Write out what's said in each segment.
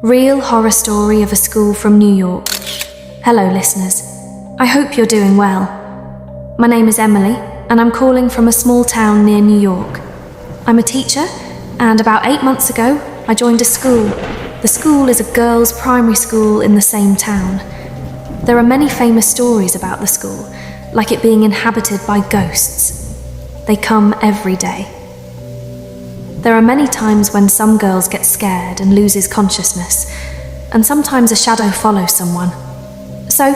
Real horror story of a school from New York. Hello listeners, I hope you're doing well. My name is Emily and I'm calling from a small town near New York. I'm a teacher and about 8 months ago I joined a school. The school is a girls' primary school in the same town. There are many famous stories about the school, like it being inhabited by ghosts. They come every day. There are many times when some girls get scared and loses consciousness, and sometimes a shadow follows someone. So,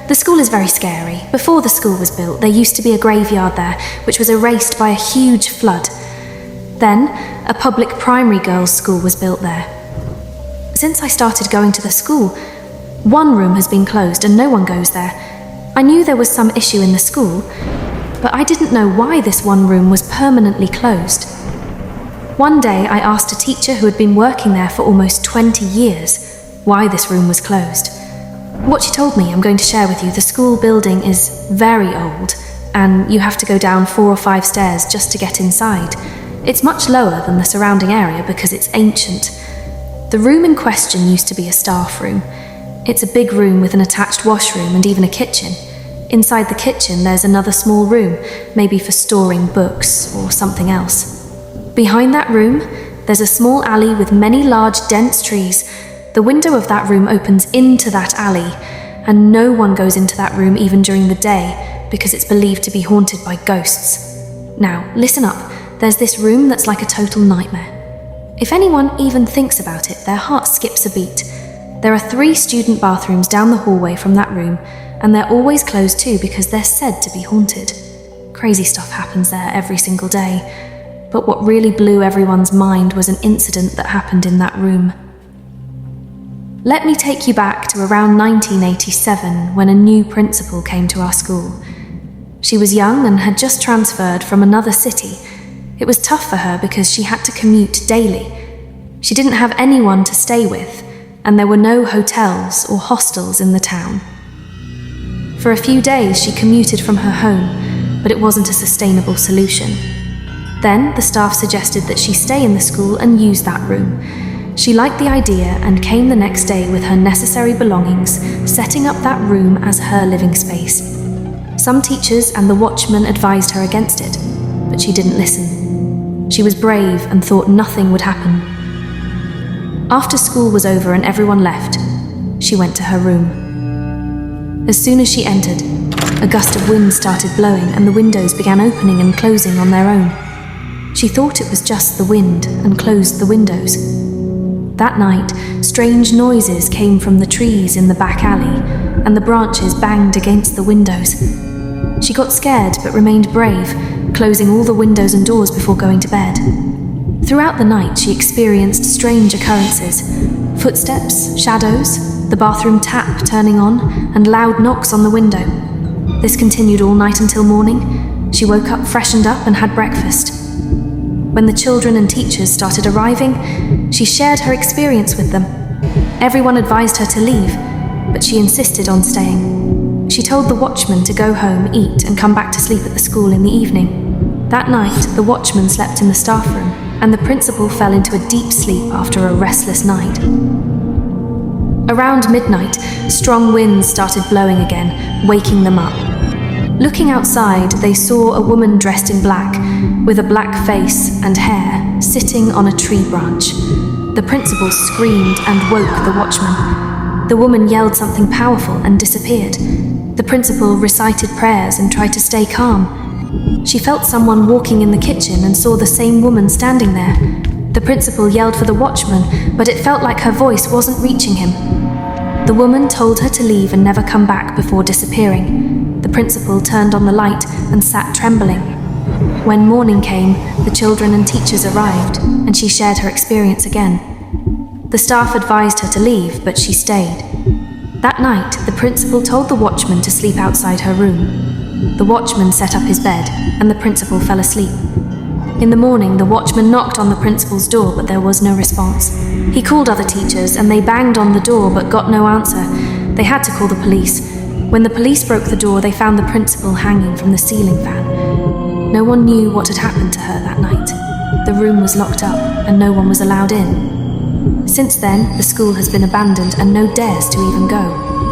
the school is very scary. Before the school was built, there used to be a graveyard there, which was erased by a huge flood. Then, a public primary girls' school was built there. Since I started going to the school, one room has been closed and no one goes there. I knew there was some issue in the school, but I didn't know why this one room was permanently closed. One day I asked a teacher who had been working there for almost 20 years why this room was closed. What she told me I'm going to share with you. The school building is very old and you have to go down 4 or 5 stairs just to get inside. It's much lower than the surrounding area because it's ancient. The room in question used to be a staff room. It's a big room with an attached washroom and even a kitchen. Inside the kitchen there's another small room, maybe for storing books or something else. Behind that room, there's a small alley with many large, dense trees. The window of that room opens into that alley, and no one goes into that room even during the day because it's believed to be haunted by ghosts. Now, listen up. There's this room that's like a total nightmare. If anyone even thinks about it, their heart skips a beat. There are 3 student bathrooms down the hallway from that room, and they're always closed too because they're said to be haunted. Crazy stuff happens there every single day. But what really blew everyone's mind was an incident that happened in that room. Let me take you back to around 1987 when a new principal came to our school. She was young and had just transferred from another city. It was tough for her because she had to commute daily. She didn't have anyone to stay with, and there were no hotels or hostels in the town. For a few days she commuted from her home, but it wasn't a sustainable solution. Then the staff suggested that she stay in the school and use that room. She liked the idea and came the next day with her necessary belongings, setting up that room as her living space. Some teachers and the watchman advised her against it, but she didn't listen. She was brave and thought nothing would happen. After school was over and everyone left, she went to her room. As soon as she entered, a gust of wind started blowing and the windows began opening and closing on their own. She thought it was just the wind and closed the windows. That night, strange noises came from the trees in the back alley, and the branches banged against the windows. She got scared but remained brave, closing all the windows and doors before going to bed. Throughout the night, she experienced strange occurrences: footsteps, shadows, the bathroom tap turning on, and loud knocks on the window. This continued all night until morning. She woke up freshened up and had breakfast. When the children and teachers started arriving, she shared her experience with them. Everyone advised her to leave, but she insisted on staying. She told the watchman to go home, eat, and come back to sleep at the school in the evening. That night, the watchman slept in the staff room, and the principal fell into a deep sleep after a restless night. Around midnight, strong winds started blowing again, waking them up. Looking outside, they saw a woman dressed in black, with a black face and hair, sitting on a tree branch. The principal screamed and woke the watchman. The woman yelled something powerful and disappeared. The principal recited prayers and tried to stay calm. She felt someone walking in the kitchen and saw the same woman standing there. The principal yelled for the watchman, but it felt like her voice wasn't reaching him. The woman told her to leave and never come back before disappearing. The principal turned on the light and sat trembling. When morning came, the children and teachers arrived, and she shared her experience again. The staff advised her to leave, but she stayed. That night, the principal told the watchman to sleep outside her room. The watchman set up his bed, and the principal fell asleep. In the morning, the watchman knocked on the principal's door, but there was no response. He called other teachers, and they banged on the door, but got no answer. They had to call the police. When the police broke the door, they found the principal hanging from the ceiling fan. No one knew what had happened to her that night. The room was locked up, and no one was allowed in. Since then, the school has been abandoned and no dares to even go.